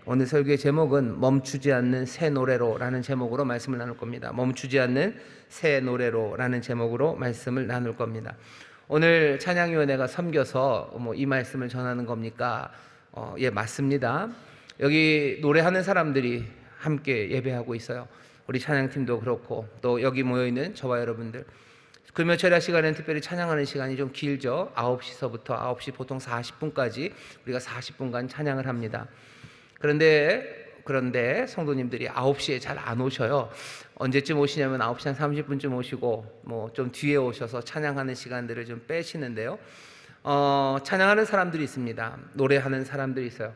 오늘 설교의 제목은 멈추지 않는 새 노래로라는 제목으로 말씀을 나눌 겁니다. 멈추지 않는 새 노래로라는 제목으로 말씀을 나눌 겁니다. 오늘 찬양위원회가 섬겨서 이 말씀을 전하는 겁니까? 예, 맞습니다. 여기 노래하는 사람들이 함께 예배하고 있어요. 우리 찬양팀도 그렇고 또 여기 모여있는 저와 여러분들, 금요 철야 시간에는 특별히 찬양하는 시간이 좀 길죠. 9시서부터 9시 보통 40분까지 우리가 40분간 찬양을 합니다. 그런데 성도님들이 9시에 잘 안 오셔요. 언제쯤 오시냐면 9시 한 30분쯤 오시고 좀 뒤에 오셔서 찬양하는 시간들을 좀 빼시는데요. 찬양하는 사람들이 있습니다. 노래하는 사람들이 있어요.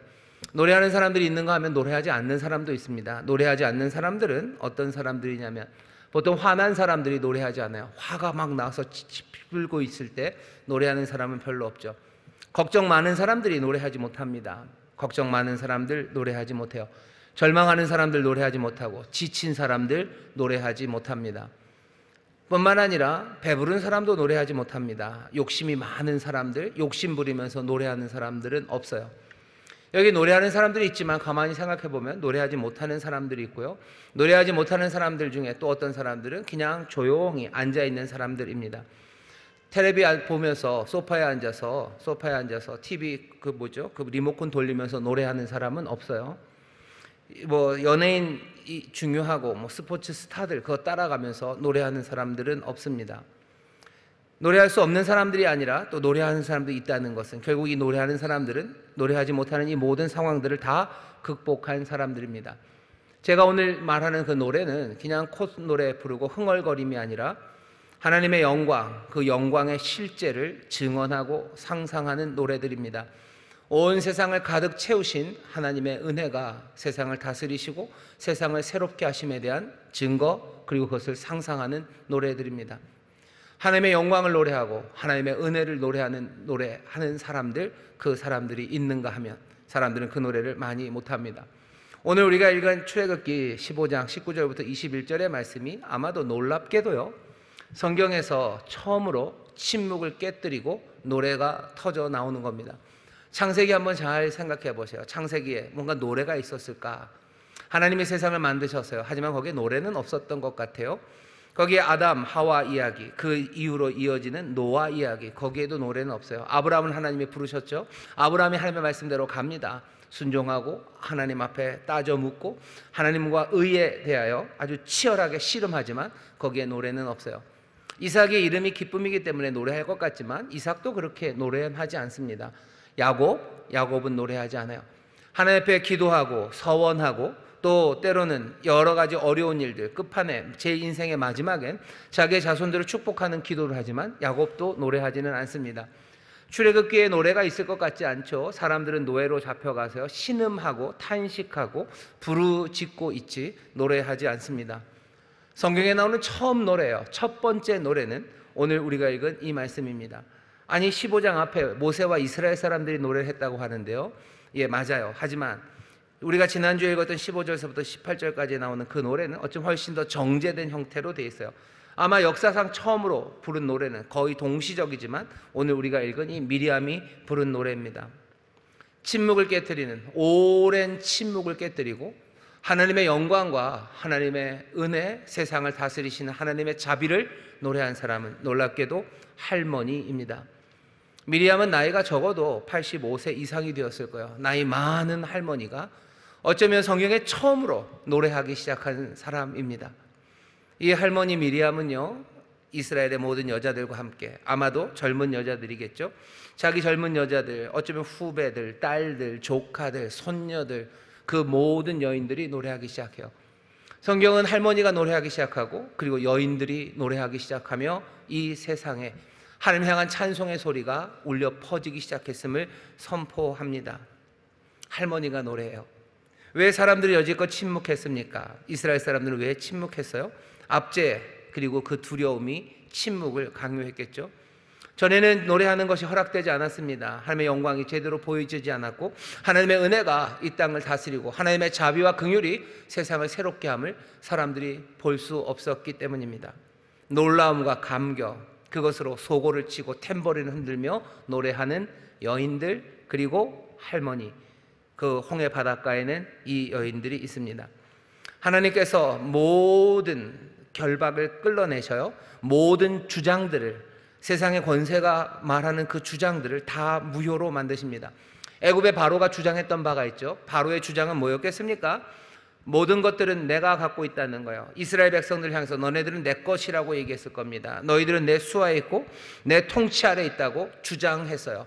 노래하는 사람들이 있는가 하면 노래하지 않는 사람도 있습니다. 노래하지 않는 사람들은 어떤 사람들이냐면 보통 화난 사람들이 노래하지 않아요. 화가 막 나서 치불고 있을 때 노래하는 사람은 별로 없죠. 걱정 많은 사람들이 노래하지 못합니다. 걱정 많은 사람들 노래하지 못해요. 절망하는 사람들 노래하지 못하고 지친 사람들 노래하지 못합니다. 뿐만 아니라 배부른 사람도 노래하지 못합니다. 욕심이 많은 사람들, 욕심 부리면서 노래하는 사람들은 없어요. 여기 노래하는 사람들이 있지만 가만히 생각해 보면 노래하지 못하는 사람들이 있고요. 노래하지 못하는 사람들 중에 또 어떤 사람들은 그냥 조용히 앉아있는 사람들입니다. 텔레비 보면서 소파에 앉아서 TV 그 리모컨 돌리면서 노래하는 사람은 없어요. 연예인이 중요하고 스포츠 스타들 그거 따라가면서 노래하는 사람들은 없습니다. 노래할 수 없는 사람들이 아니라 또 노래하는 사람들이 있다는 것은 결국 이 노래하는 사람들은 노래하지 못하는 이 모든 상황들을 다 극복한 사람들입니다. 제가 오늘 말하는 그 노래는 그냥 콧노래 부르고 흥얼거림이 아니라 하나님의 영광, 그 영광의 실제를 증언하고 상상하는 노래들입니다. 온 세상을 가득 채우신 하나님의 은혜가 세상을 다스리시고 세상을 새롭게 하심에 대한 증거, 그리고 그것을 상상하는 노래들입니다. 하나님의 영광을 노래하고 하나님의 은혜를 노래하는 사람들, 그 사람들이 있는가 하면 사람들은 그 노래를 많이 못합니다. 오늘 우리가 읽은 출애굽기 15장 19절부터 21절의 말씀이 아마도 놀랍게도요, 성경에서 처음으로 침묵을 깨뜨리고 노래가 터져 나오는 겁니다. 창세기 한번 잘 생각해 보세요. 창세기에 뭔가 노래가 있었을까? 하나님이 세상을 만드셨어요. 하지만 거기에 노래는 없었던 것 같아요. 거기에 아담, 하와 이야기, 그 이후로 이어지는 노아 이야기, 거기에도 노래는 없어요. 아브라함은 하나님이 부르셨죠. 아브라함이 하나님의 말씀대로 갑니다. 순종하고 하나님 앞에 따져 묻고 하나님과 의에 대하여 아주 치열하게 씨름하지만 거기에 노래는 없어요. 이삭의 이름이 기쁨이기 때문에 노래할 것 같지만 이삭도 그렇게 노래하지 않습니다. 야곱은 노래하지 않아요. 하나님 앞에 기도하고 서원하고 또 때로는 여러 가지 어려운 일들, 끝판에 제 인생의 마지막엔 자기의 자손들을 축복하는 기도를 하지만 야곱도 노래하지는 않습니다. 출애굽기에 노래가 있을 것 같지 않죠. 사람들은 노예로 잡혀가서요 신음하고 탄식하고 부르짖고 있지 노래하지 않습니다. 성경에 나오는 처음 노래예요. 첫 번째 노래는 오늘 우리가 읽은 이 말씀입니다. 아니 15장 앞에 모세와 이스라엘 사람들이 노래를 했다고 하는데요, 예, 맞아요. 하지만 우리가 지난주에 읽었던 15절서부터 18절까지 나오는 그 노래는 어쩜 훨씬 더 정제된 형태로 되어 있어요. 아마 역사상 처음으로 부른 노래는 거의 동시적이지만 오늘 우리가 읽은 이 미리암이 부른 노래입니다. 침묵을 깨뜨리는, 오랜 침묵을 깨뜨리고 하나님의 영광과 하나님의 은혜, 세상을 다스리시는 하나님의 자비를 노래한 사람은 놀랍게도 할머니입니다. 미리암은 나이가 적어도 85세 이상이 되었을 거예요. 나이 많은 할머니가 어쩌면 성경에 처음으로 노래하기 시작한 사람입니다. 이 할머니 미리암은요, 이스라엘의 모든 여자들과 함께, 아마도 젊은 여자들이겠죠. 자기 젊은 여자들, 어쩌면 후배들, 딸들, 조카들, 손녀들, 그 모든 여인들이 노래하기 시작해요. 성경은 할머니가 노래하기 시작하고 그리고 여인들이 노래하기 시작하며 이 세상에 하나님 향한 찬송의 소리가 울려 퍼지기 시작했음을 선포합니다. 할머니가 노래해요. 왜 사람들이 여지껏 침묵했습니까? 이스라엘 사람들은 왜 침묵했어요? 압제 그리고 그 두려움이 침묵을 강요했겠죠. 전에는 노래하는 것이 허락되지 않았습니다. 하나님의 영광이 제대로 보여지지 않았고 하나님의 은혜가 이 땅을 다스리고 하나님의 자비와 긍휼이 세상을 새롭게 함을 사람들이 볼 수 없었기 때문입니다. 놀라움과 감격, 그것으로 소고를 치고 탬버린을 흔들며 노래하는 여인들, 그리고 할머니, 그 홍해 바닷가에는 이 여인들이 있습니다. 하나님께서 모든 결박을 끌어내셔요. 모든 주장들을, 세상의 권세가 말하는 그 주장들을 다 무효로 만드십니다. 애굽의 바로가 주장했던 바가 있죠. 바로의 주장은 뭐였겠습니까? 모든 것들은 내가 갖고 있다는 거예요. 이스라엘 백성들 향해서 너네들은 내 것이라고 얘기했을 겁니다. 너희들은 내 수하에 있고 내 통치 아래 있다고 주장했어요.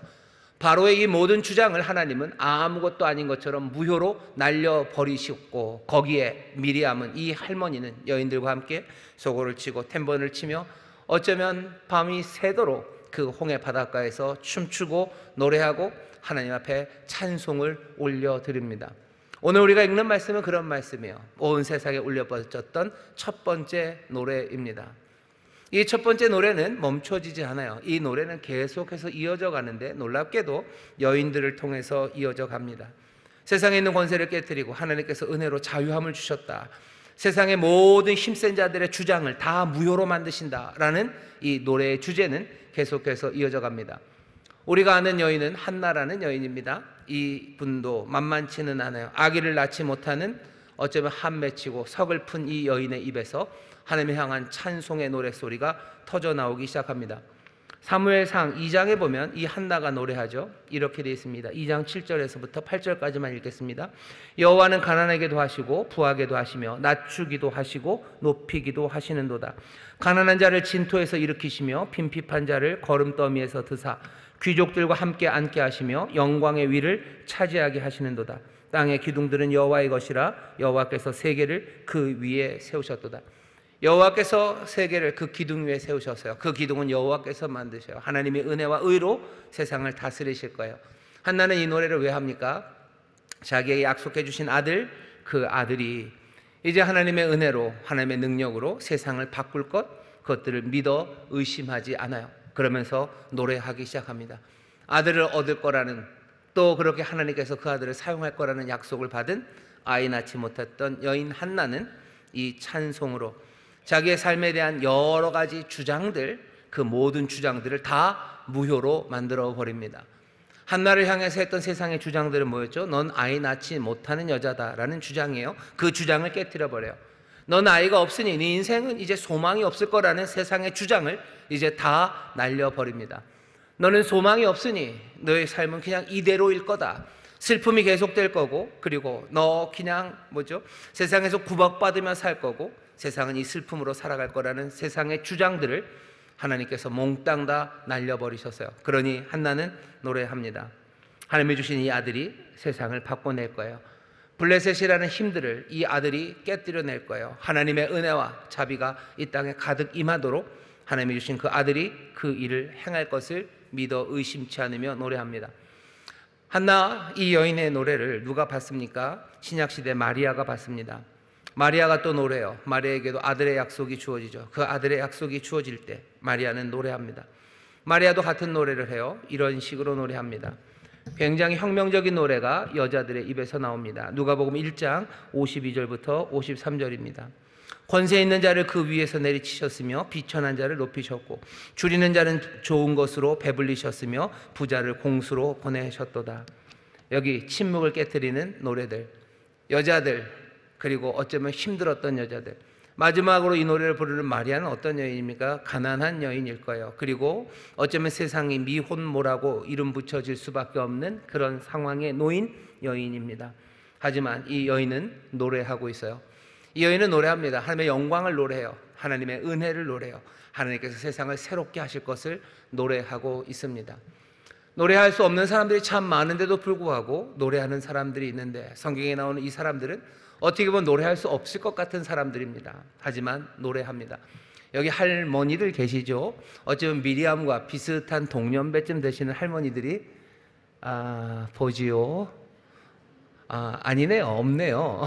바로의 이 모든 주장을 하나님은 아무것도 아닌 것처럼 무효로 날려버리셨고, 거기에 미리암은, 이 할머니는 여인들과 함께 소고를 치고 탬번을 치며 어쩌면 밤이 새도록 그 홍해 바닷가에서 춤추고 노래하고 하나님 앞에 찬송을 올려드립니다. 오늘 우리가 읽는 말씀은 그런 말씀이에요. 온 세상에 울려 퍼졌던 첫 번째 노래입니다. 이 첫 번째 노래는 멈춰지지 않아요. 이 노래는 계속해서 이어져 가는데 놀랍게도 여인들을 통해서 이어져 갑니다. 세상에 있는 권세를 깨뜨리고 하나님께서 은혜로 자유함을 주셨다, 세상의 모든 힘센 자들의 주장을 다 무효로 만드신다라는 이 노래의 주제는 계속해서 이어져 갑니다. 우리가 아는 여인은 한나라는 여인입니다. 이 분도 만만치는 않아요. 아기를 낳지 못하는, 어쩌면 한맺히고 서글픈 이 여인의 입에서 하나님을 향한 찬송의 노랫소리가 터져 나오기 시작합니다. 사무엘상 2장에 보면 이 한나가 노래하죠. 이렇게 되어 있습니다. 2장 7절에서부터 8절까지만 읽겠습니다. 여호와는 가난하게도 하시고 부하게도 하시며 낮추기도 하시고 높이기도 하시는도다. 가난한 자를 진토에서 일으키시며 빈핍한 자를 거름더미에서 드사 귀족들과 함께 앉게 하시며 영광의 위를 차지하게 하시는도다. 땅의 기둥들은 여호와의 것이라 여호와께서 세계를 그 위에 세우셨도다. 여호와께서 세계를 그 기둥 위에 세우셨어요. 그 기둥은 여호와께서 만드셔요. 하나님의 은혜와 의로 세상을 다스리실 거예요. 한나는 이 노래를 왜 합니까? 자기에게 약속해 주신 아들, 그 아들이 이제 하나님의 은혜로, 하나님의 능력으로 세상을 바꿀 것, 그것들을 믿어 의심하지 않아요. 그러면서 노래하기 시작합니다. 아들을 얻을 거라는, 또 그렇게 하나님께서 그 아들을 사용할 거라는 약속을 받은 아이 낳지 못했던 여인 한나는 이 찬송으로 자기의 삶에 대한 여러 가지 주장들, 그 모든 주장들을 다 무효로 만들어 버립니다. 한나를 향해서 했던 세상의 주장들은 뭐였죠? 넌 아이 낳지 못하는 여자다라는 주장이에요. 그 주장을 깨뜨려 버려요. 넌 아이가 없으니 네 인생은 이제 소망이 없을 거라는 세상의 주장을 이제 다 날려버립니다. 너는 소망이 없으니 너의 삶은 그냥 이대로일 거다, 슬픔이 계속될 거고, 그리고 너 그냥 세상에서 구박받으며 살 거고, 세상은 이 슬픔으로 살아갈 거라는 세상의 주장들을 하나님께서 몽땅 다 날려버리셨어요. 그러니 한나는 노래합니다. 하나님이 주신 이 아들이 세상을 바꿔낼 거예요. 블레셋이라는 힘들을 이 아들이 깨뜨려낼 거예요. 하나님의 은혜와 자비가 이 땅에 가득 임하도록 하나님이 주신 그 아들이 그 일을 행할 것을 믿어 의심치 않으며 노래합니다. 한나, 이 여인의 노래를 누가 봤습니까? 신약시대 마리아가 봤습니다. 마리아가 또 노래해요. 마리아에게도 아들의 약속이 주어지죠. 그 아들의 약속이 주어질 때 마리아는 노래합니다. 마리아도 같은 노래를 해요. 이런 식으로 노래합니다. 굉장히 혁명적인 노래가 여자들의 입에서 나옵니다. 누가복음 1장 52절부터 53절입니다. 권세 있는 자를 그 위에서 내리치셨으며 비천한 자를 높이셨고 줄이는 자는 좋은 것으로 배불리셨으며 부자를 공수로 보내셨도다. 여기 침묵을 깨뜨리는 노래들, 여자들, 그리고 어쩌면 힘들었던 여자들. 마지막으로 이 노래를 부르는 마리아는 어떤 여인입니까? 가난한 여인일 거예요. 그리고 어쩌면 세상이 미혼모라고 이름 붙여질 수밖에 없는 그런 상황에 놓인 여인입니다. 하지만 이 여인은 노래하고 있어요. 이 여인은 노래합니다. 하나님의 영광을 노래해요. 하나님의 은혜를 노래해요. 하나님께서 세상을 새롭게 하실 것을 노래하고 있습니다. 노래할 수 없는 사람들이 참 많은데도 불구하고 노래하는 사람들이 있는데, 성경에 나오는 이 사람들은 어떻게 보면 노래할 수 없을 것 같은 사람들입니다. 하지만 노래합니다. 여기 할머니들 계시죠? 어쩌면 미리암과 비슷한 동년배쯤 되시는 할머니들이 보지요? 아니네요. 없네요.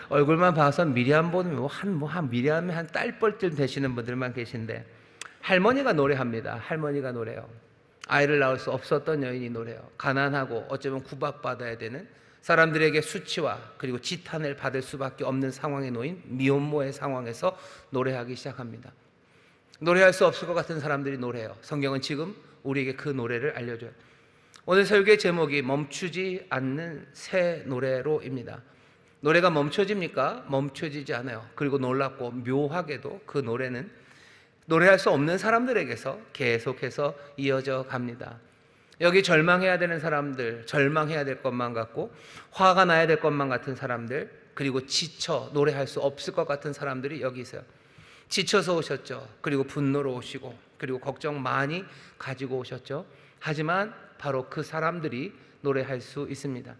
얼굴만 봐서 미리암 보면 미리암이 한 딸뻘쯤 되시는 분들만 계신데, 할머니가 노래합니다. 할머니가 노래요. 아이를 낳을 수 없었던 여인이 노래요. 가난하고 어쩌면 구박받아야 되는, 사람들에게 수치와 그리고 지탄을 받을 수밖에 없는 상황에 놓인 미혼모의 상황에서 노래하기 시작합니다. 노래할 수 없을 것 같은 사람들이 노래해요. 성경은 지금 우리에게 그 노래를 알려줘요. 오늘 설교의 제목이 멈추지 않는 새 노래로입니다. 노래가 멈춰집니까? 멈춰지지 않아요. 그리고 놀랍고 묘하게도 그 노래는 노래할 수 없는 사람들에게서 계속해서 이어져 갑니다. 여기 절망해야 되는 사람들, 절망해야 될 것만 같고 화가 나야 될 것만 같은 사람들, 그리고 지쳐 노래할 수 없을 것 같은 사람들이 여기 있어요. 지쳐서 오셨죠. 그리고 분노로 오시고, 그리고 걱정 많이 가지고 오셨죠. 하지만 바로 그 사람들이 노래할 수 있습니다.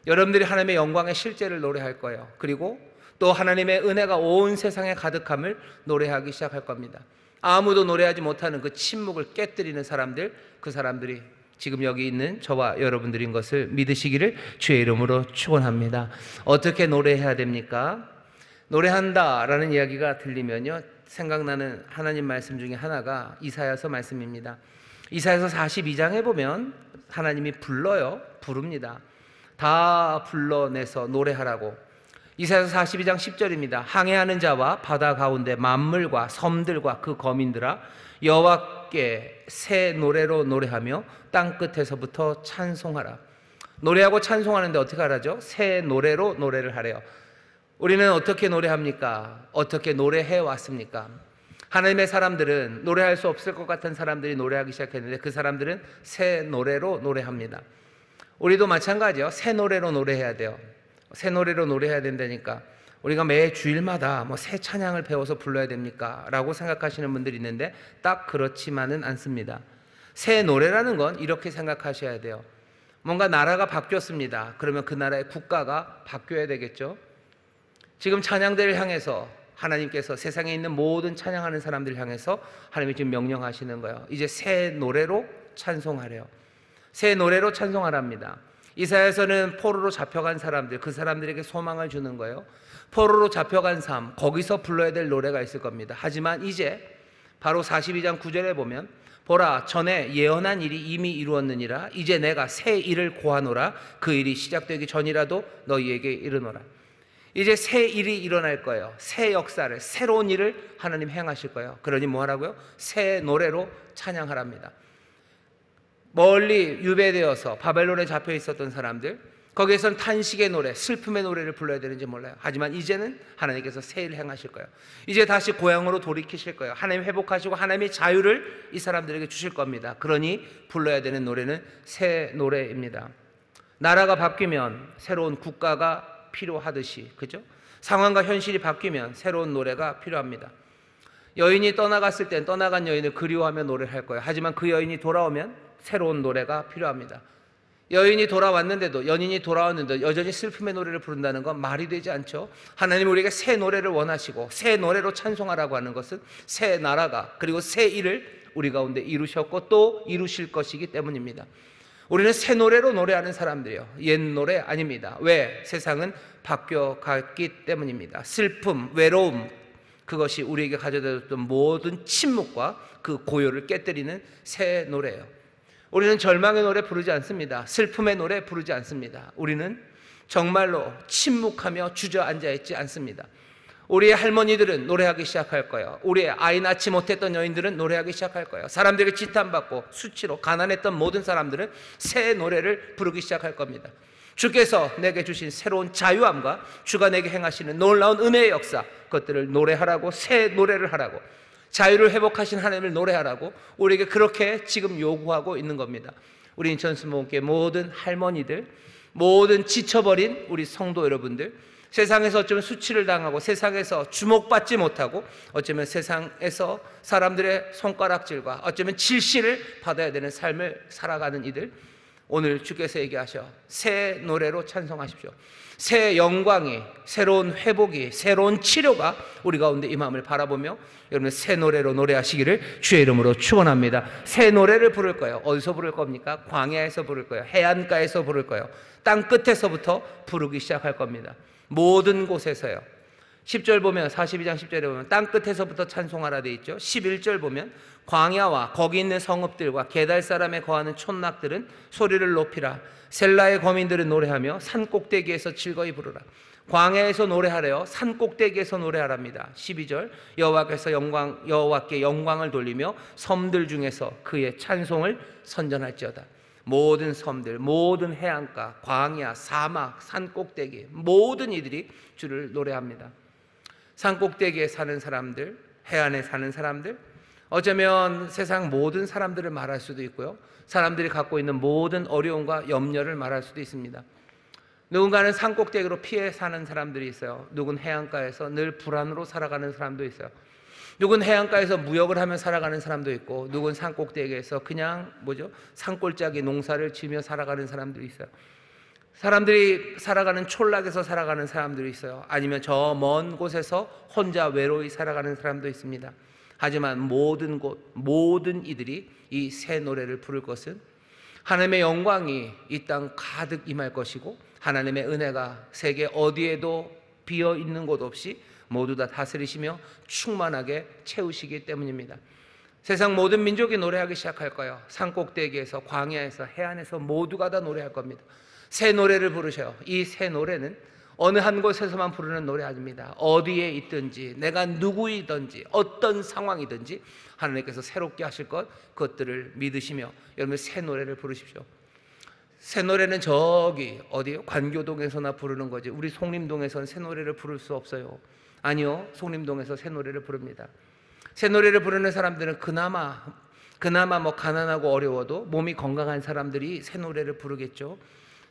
여러분들이 하나님의 영광의 실제를 노래할 거예요. 그리고 또 하나님의 은혜가 온 세상에 가득함을 노래하기 시작할 겁니다. 아무도 노래하지 못하는 그 침묵을 깨뜨리는 사람들, 그 사람들이 지금 여기 있는 저와 여러분들인 것을 믿으시기를 주의 이름으로 축원합니다. 어떻게 노래해야 됩니까? 노래한다라는 이야기가 들리면요, 생각나는 하나님 말씀 중에 하나가 이사야서 말씀입니다. 이사야서 42장에 보면 하나님이 불러요. 부릅니다. 다 불러내서 노래하라고. 이사야서 42장 10절입니다. 항해하는 자와 바다 가운데 만물과 섬들과 그 거민들아, 여호와께 새 노래로 노래하며 땅 끝에서부터 찬송하라. 노래하고 찬송하는데 어떻게 하라죠? 새 노래로 노래를 하래요. 우리는 어떻게 노래합니까? 어떻게 노래해 왔습니까? 하나님의 사람들은 노래할 수 없을 것 같은 사람들이 노래하기 시작했는데 그 사람들은 새 노래로 노래합니다. 우리도 마찬가지요. 새 노래로 노래해야 돼요. 새 노래로 노래해야 된다니까 우리가 매 주일마다 새 찬양을 배워서 불러야 됩니까? 라고 생각하시는 분들이 있는데 딱 그렇지만은 않습니다. 새 노래라는 건 이렇게 생각하셔야 돼요. 뭔가 나라가 바뀌었습니다. 그러면 그 나라의 국가가 바뀌어야 되겠죠. 지금 찬양대를 향해서 하나님께서 세상에 있는 모든 찬양하는 사람들을 향해서 하나님이 지금 명령하시는 거예요. 이제 새 노래로 찬송하래요. 새 노래로 찬송하랍니다. 이사야서는 포로로 잡혀간 사람들, 그 사람들에게 소망을 주는 거예요. 포로로 잡혀간 삶, 거기서 불러야 될 노래가 있을 겁니다. 하지만 이제 바로 42장 9절에 보면 보라, 전에 예언한 일이 이미 이루었느니라. 이제 내가 새 일을 고하노라. 그 일이 시작되기 전이라도 너희에게 이르노라. 이제 새 일이 일어날 거예요. 새 역사를, 새로운 일을 하나님 행하실 거예요. 그러니 뭐 하라고요? 새 노래로 찬양하랍니다. 멀리 유배되어서 바벨론에 잡혀 있었던 사람들, 거기에선 탄식의 노래, 슬픔의 노래를 불러야 되는지 몰라요. 하지만 이제는 하나님께서 새 일을 행하실 거예요. 이제 다시 고향으로 돌이키실 거예요. 하나님 회복하시고 하나님의 자유를 이 사람들에게 주실 겁니다. 그러니 불러야 되는 노래는 새 노래입니다. 나라가 바뀌면 새로운 국가가 필요하듯이, 그죠? 상황과 현실이 바뀌면 새로운 노래가 필요합니다. 여인이 떠나갔을 땐 떠나간 여인을 그리워하며 노래를 할 거예요. 하지만 그 여인이 돌아오면 새로운 노래가 필요합니다. 여인이 돌아왔는데도, 연인이 돌아왔는데도 여전히 슬픔의 노래를 부른다는 건 말이 되지 않죠. 하나님 우리에게 새 노래를 원하시고 새 노래로 찬송하라고 하는 것은 새 나라가, 그리고 새 일을 우리 가운데 이루셨고 또 이루실 것이기 때문입니다. 우리는 새 노래로 노래하는 사람들이요, 옛 노래 아닙니다. 왜? 세상은 바뀌어갔기 때문입니다. 슬픔, 외로움, 그것이 우리에게 가져다줬던 모든 침묵과 그 고요를 깨뜨리는 새 노래예요. 우리는 절망의 노래 부르지 않습니다. 슬픔의 노래 부르지 않습니다. 우리는 정말로 침묵하며 주저앉아 있지 않습니다. 우리의 할머니들은 노래하기 시작할 거예요. 우리의 아이 낳지 못했던 여인들은 노래하기 시작할 거예요. 사람들에게 지탄받고 수치로 가난했던 모든 사람들은 새 노래를 부르기 시작할 겁니다. 주께서 내게 주신 새로운 자유함과 주가 내게 행하시는 놀라운 은혜의 역사, 그것들을 노래하라고, 새 노래를 하라고, 자유를 회복하신 하나님을 노래하라고 우리에게 그렇게 지금 요구하고 있는 겁니다. 우리 인천수목교회 모든 할머니들, 모든 지쳐버린 우리 성도 여러분들, 세상에서 어쩌면 수치를 당하고 세상에서 주목받지 못하고 어쩌면 세상에서 사람들의 손가락질과 어쩌면 질시를 받아야 되는 삶을 살아가는 이들, 오늘 주께서 얘기하셔 새 노래로 찬송하십시오. 새 영광이, 새로운 회복이, 새로운 치료가 우리 가운데 임함을 바라보며 여러분 새 노래로 노래하시기를 주의 이름으로 축원합니다. 새 노래를 부를 거예요. 어디서 부를 겁니까? 광야에서 부를 거예요. 해안가에서 부를 거예요. 땅 끝에서부터 부르기 시작할 겁니다. 모든 곳에서요. 10절 보면, 42장 10절에 보면 땅 끝에서부터 찬송하라 돼 있죠. 11절 보면 광야와 거기 있는 성읍들과 게달 사람에 거하는 촌낙들은 소리를 높이라. 셀라의 거민들은 노래하며 산 꼭대기에서 즐거이 부르라. 광야에서 노래하래요. 산 꼭대기에서 노래하랍니다. 12절 여호와께 영광을 돌리며 섬들 중에서 그의 찬송을 선전할지어다. 모든 섬들, 모든 해안가, 광야, 사막, 산꼭대기 모든 이들이 주를 노래합니다. 산꼭대기에 사는 사람들, 해안에 사는 사람들, 어쩌면 세상 모든 사람들을 말할 수도 있고요, 사람들이 갖고 있는 모든 어려움과 염려를 말할 수도 있습니다. 누군가는 산꼭대기로 피해 사는 사람들이 있어요. 누군 해안가에서 늘 불안으로 살아가는 사람도 있어요. 누군 해안가에서 무역을 하며 살아가는 사람도 있고, 누군 산꼭대기에서 그냥 산골짜기 농사를 지으며 살아가는 사람들이 있어요. 사람들이 살아가는 촌락에서 살아가는 사람들이 있어요. 아니면 저 먼 곳에서 혼자 외로이 살아가는 사람도 있습니다. 하지만 모든 곳, 모든 이들이 이 새 노래를 부를 것은 하나님의 영광이 이 땅 가득 임할 것이고, 하나님의 은혜가 세계 어디에도 비어 있는 곳 없이 모두 다 다스리시며 충만하게 채우시기 때문입니다. 세상 모든 민족이 노래하기 시작할 거예요. 산꼭대기에서, 광야에서, 해안에서 모두가 다 노래할 겁니다. 새 노래를 부르셔요. 이 새 노래는 어느 한 곳에서만 부르는 노래 아닙니다. 어디에 있든지, 내가 누구이든지, 어떤 상황이든지 하나님께서 새롭게 하실 것, 그것들을 믿으시며 여러분 새 노래를 부르십시오. 새 노래는 저기 어디요? 관교동에서나 부르는 거지, 우리 송림동에서는 새 노래를 부를 수 없어요. 아니요, 송림동에서 새 노래를 부릅니다. 새 노래를 부르는 사람들은 그나마 뭐 가난하고 어려워도 몸이 건강한 사람들이 새 노래를 부르겠죠.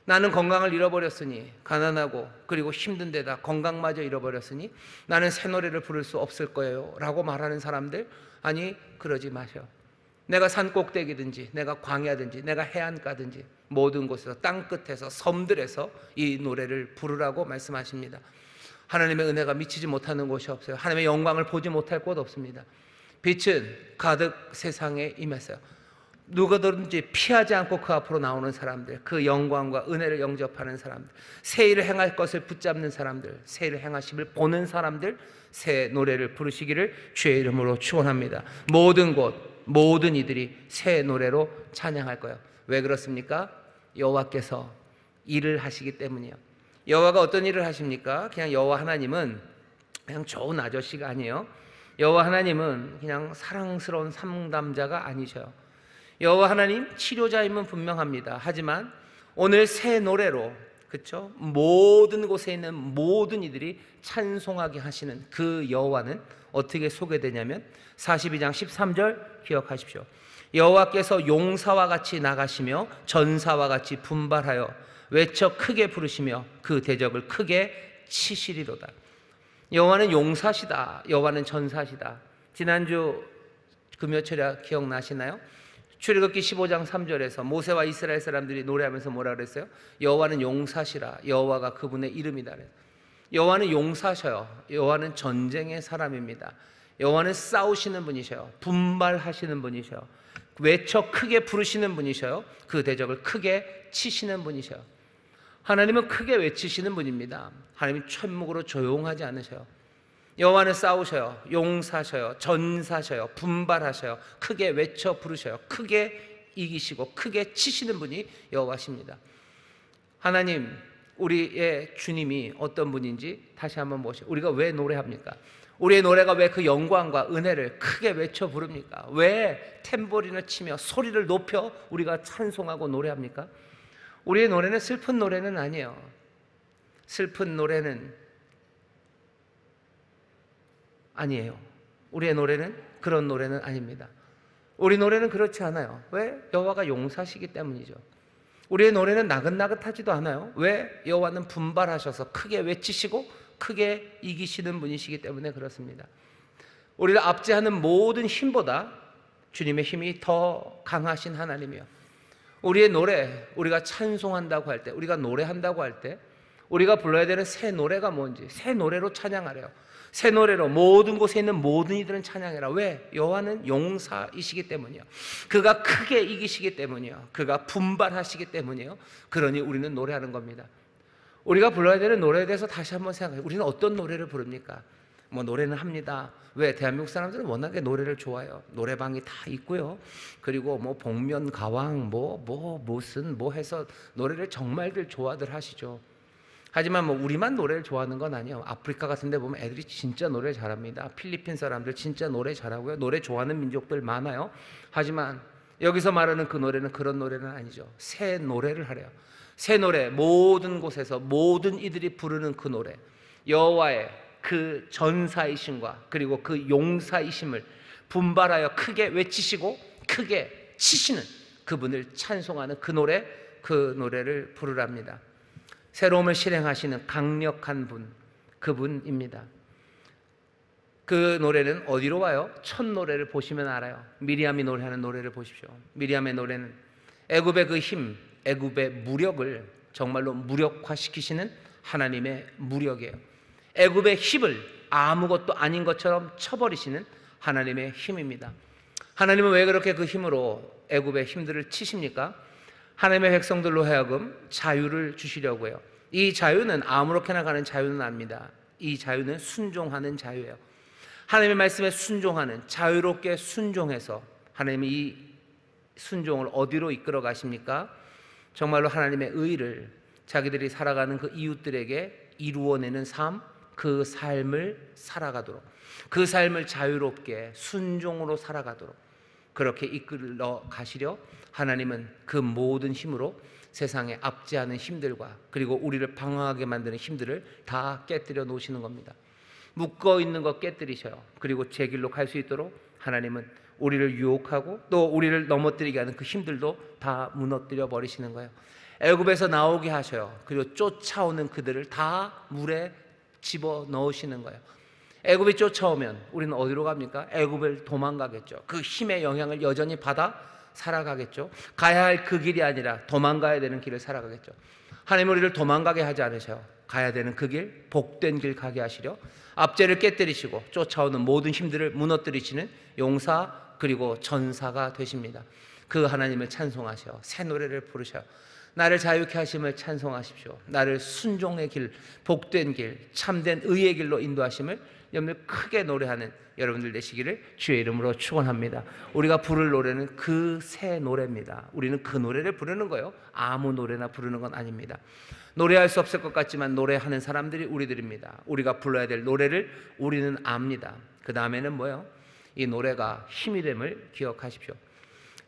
나는 건강을 잃어버렸으니, 가난하고 그리고 힘든 데다 건강마저 잃어버렸으니 나는 새 노래를 부를 수 없을 거예요 라고 말하는 사람들, 아니 그러지 마셔. 내가 산꼭대기든지, 내가 광야든지, 내가 해안가든지 모든 곳에서, 땅끝에서, 섬들에서 이 노래를 부르라고 말씀하십니다. 하나님의 은혜가 미치지 못하는 곳이 없어요. 하나님의 영광을 보지 못할 곳 없습니다. 빛은 가득 세상에 임했어요. 누구든지 피하지 않고 그 앞으로 나오는 사람들, 그 영광과 은혜를 영접하는 사람들, 새 일을 행할 것을 붙잡는 사람들, 새 일을 행하심을 보는 사람들, 새 노래를 부르시기를 주의 이름으로 축원합니다. 모든 곳, 모든 이들이 새 노래로 찬양할 거예요. 왜 그렇습니까? 여호와께서 일을 하시기 때문이에요. 여호와가 어떤 일을 하십니까? 그냥 여호와 하나님은 그냥 좋은 아저씨가 아니에요. 여호와 하나님은 그냥 사랑스러운 상담자가 아니셔요. 여호와 하나님 치료자임은 분명합니다. 하지만 오늘 새 노래로, 그렇죠? 모든 곳에 있는 모든 이들이 찬송하게 하시는 그 여호와는 어떻게 소개되냐면 42장 13절 기억하십시오. 여호와께서 용사와 같이 나가시며 전사와 같이 분발하여 외쳐 크게 부르시며 그 대적을 크게 치시리로다. 여호와는 용사시다. 여호와는 전사시다. 지난주 금요철야 기억나시나요? 출애굽기 15장 3절에서 모세와 이스라엘 사람들이 노래하면서 뭐라 그랬어요? 여호와는 용사시라. 여호와가 그분의 이름이다. 여호와는 용사셔요. 여호와는 전쟁의 사람입니다. 여호와는 싸우시는 분이셔요. 분발하시는 분이셔요. 외쳐 크게 부르시는 분이셔요. 그 대적을 크게 치시는 분이셔요. 하나님은 크게 외치시는 분입니다. 하나님은 천목으로 조용하지 않으셔요. 여호와는 싸우셔요. 용사셔요. 전사셔요. 분발하셔요. 크게 외쳐 부르셔요. 크게 이기시고 크게 치시는 분이 여호와십니다. 하나님, 우리의 주님이 어떤 분인지 다시 한번 보시죠. 우리가 왜 노래합니까? 우리의 노래가 왜 그 영광과 은혜를 크게 외쳐 부릅니까? 왜 탬보린을 치며 소리를 높여 우리가 찬송하고 노래합니까? 우리의 노래는 슬픈 노래는 아니에요. 슬픈 노래는 아니에요. 우리의 노래는 그런 노래는 아닙니다. 우리 노래는 그렇지 않아요. 왜? 여호와가 용사시기 때문이죠. 우리의 노래는 나긋나긋하지도 않아요. 왜? 여호와는 분발하셔서 크게 외치시고 크게 이기시는 분이시기 때문에 그렇습니다. 우리를 압제하는 모든 힘보다 주님의 힘이 더 강하신 하나님이요. 우리의 노래, 우리가 찬송한다고 할 때, 우리가 노래한다고 할 때 우리가 불러야 되는 새 노래가 뭔지, 새 노래로 찬양하래요. 새 노래로 모든 곳에 있는 모든 이들은 찬양해라. 왜? 여호와는 용사이시기 때문이요. 그가 크게 이기시기 때문이요. 그가 분발하시기 때문이요. 그러니 우리는 노래하는 겁니다. 우리가 불러야 되는 노래에 대해서 다시 한번 생각해요. 우리는 어떤 노래를 부릅니까? 뭐 노래는 합니다. 왜? 대한민국 사람들은 워낙에 노래를 좋아해요. 노래방이 다 있고요. 그리고 뭐 복면 가왕 무슨 해서 노래를 정말들 좋아들 하시죠. 하지만 뭐 우리만 노래를 좋아하는 건 아니에요. 아프리카 같은 데 보면 애들이 진짜 노래 잘합니다. 필리핀 사람들 진짜 노래 잘하고요. 노래 좋아하는 민족들 많아요. 하지만 여기서 말하는 그 노래는 그런 노래는 아니죠. 새 노래를 하래요. 새 노래, 모든 곳에서 모든 이들이 부르는 그 노래, 여호와의 그 전사이심과 그리고 그 용사이심을 분발하여 크게 외치시고 크게 치시는 그분을 찬송하는 그 노래를 부르랍니다. 새로움을 실행하시는 강력한 분, 그분입니다. 그 노래는 어디로 와요? 첫 노래를 보시면 알아요. 미리암이 노래하는 노래를 보십시오. 미리암의 노래는 애굽의 그 힘, 애굽의 무력을 정말로 무력화시키시는 하나님의 무력이에요. 애굽의 힘을 아무것도 아닌 것처럼 쳐버리시는 하나님의 힘입니다. 하나님은 왜 그렇게 그 힘으로 애굽의 힘들을 치십니까? 하나님의 백성들로 하여금 자유를 주시려고 해요. 이 자유는 아무렇게나 가는 자유는 아닙니다. 이 자유는 순종하는 자유예요. 하나님의 말씀에 순종하는, 자유롭게 순종해서 하나님이 이 순종을 어디로 이끌어 가십니까? 정말로 하나님의 의를 자기들이 살아가는 그 이웃들에게 이루어내는 삶, 그 삶을 살아가도록, 그 삶을 자유롭게 순종으로 살아가도록 그렇게 이끌어 가시려 하나님은 그 모든 힘으로 세상에 압제하는 힘들과 그리고 우리를 방황하게 만드는 힘들을 다 깨뜨려 놓으시는 겁니다. 묶어 있는 것 깨뜨리셔요. 그리고 제 길로 갈 수 있도록 하나님은 우리를 유혹하고 또 우리를 넘어뜨리게 하는 그 힘들도 다 무너뜨려 버리시는 거예요. 애굽에서 나오게 하셔요. 그리고 쫓아오는 그들을 다 물에 집어 넣으시는 거예요. 애굽이 쫓아오면 우리는 어디로 갑니까? 애굽을 도망가겠죠. 그 힘의 영향을 여전히 받아 살아가겠죠. 가야 할 그 길이 아니라 도망가야 되는 길을 살아가겠죠. 하나님 우리를 도망가게 하지 않으셔요. 가야 되는 그 길, 복된 길 가게 하시려 압제를 깨뜨리시고 쫓아오는 모든 힘들을 무너뜨리시는 용사 그리고 전사가 되십니다. 그 하나님을 찬송하셔 새 노래를 부르셔 나를 자유케 하심을 찬송하십시오. 나를 순종의 길, 복된 길, 참된 의의 길로 인도하심을 여러분들 크게 노래하는 여러분들 되시기를 주의 이름으로 축원합니다. 우리가 부를 노래는 그 새 노래입니다. 우리는 그 노래를 부르는 거예요. 아무 노래나 부르는 건 아닙니다. 노래할 수 없을 것 같지만 노래하는 사람들이 우리들입니다. 우리가 불러야 될 노래를 우리는 압니다. 그 다음에는 뭐예요? 이 노래가 힘이 됨을 기억하십시오.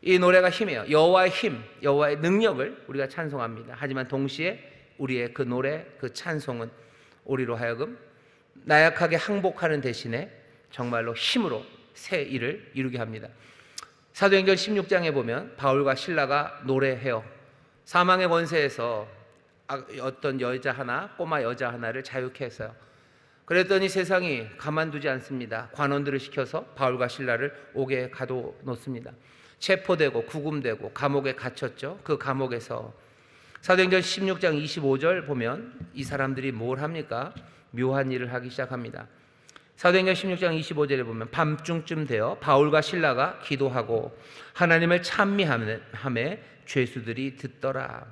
이 노래가 힘이에요. 여호와의 힘, 여호와의 능력을 우리가 찬송합니다. 하지만 동시에 우리의 그 노래, 그 찬송은 우리로 하여금 나약하게 항복하는 대신에 정말로 힘으로 새 일을 이루게 합니다. 사도행전 16장에 보면 바울과 실라가 노래해요. 사망의 권세에서 어떤 여자 하나, 꼬마 여자 하나를 자유케 했어요. 그랬더니 세상이 가만두지 않습니다. 관원들을 시켜서 바울과 실라를 옥에 가둬놓습니다. 체포되고 구금되고 감옥에 갇혔죠. 그 감옥에서 사도행전 16장 25절 보면 이 사람들이 뭘 합니까? 묘한 일을 하기 시작합니다. 사도행전 16장 25절에 보면 밤중쯤 되어 바울과 실라가 기도하고 하나님을 찬미하매 죄수들이 듣더라.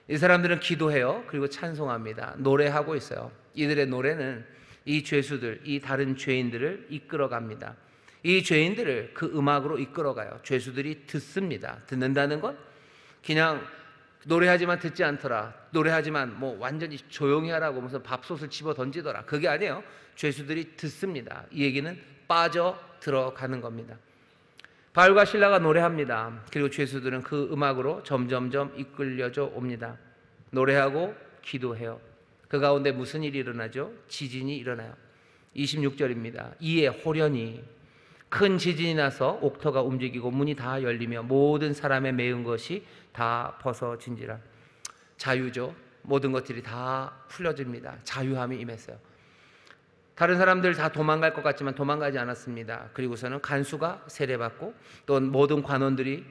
이 사람들은 기도해요. 그리고 찬송합니다. 노래하고 있어요. 이들의 노래는 이 죄수들, 이 다른 죄인들을 이끌어갑니다. 이 죄인들을 그 음악으로 이끌어가요. 죄수들이 듣습니다. 듣는다는 건 그냥 노래하지만 듣지 않더라. 노래하지만 뭐 완전히 조용히 하라고 무슨 밥솥을 집어 던지더라. 그게 아니에요. 죄수들이 듣습니다. 이 얘기는 빠져 들어가는 겁니다. 바울과 실라가 노래합니다. 그리고 죄수들은 그 음악으로 점점점 이끌려져 옵니다. 노래하고 기도해요. 그 가운데 무슨 일이 일어나죠? 지진이 일어나요. 26절입니다. 이에 호련히 큰 지진이 나서 옥터가 움직이고 문이 다 열리며 모든 사람의 매은 것이 다 벗어진지라. 자유죠. 모든 것들이 다 풀려집니다. 자유함이 임했어요. 다른 사람들 다 도망갈 것 같지만 도망가지 않았습니다. 그리고서는 간수가 세례받고 또 모든 관원들이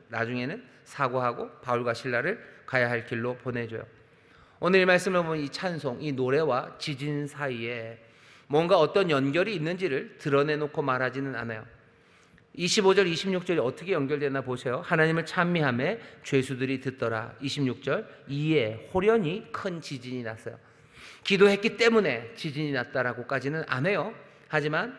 나중에는 사과하고 바울과 실라를 가야 할 길로 보내줘요. 오늘 이 말씀을 보면 이 찬송, 이 노래와 지진 사이에 뭔가 어떤 연결이 있는지를 드러내놓고 말하지는 않아요. 25절, 26절이 어떻게 연결되나 보세요. 하나님을 찬미하며 죄수들이 듣더라. 26절, 이에 호련히 큰 지진이 났어요. 기도했기 때문에 지진이 났다라고까지는 안 해요. 하지만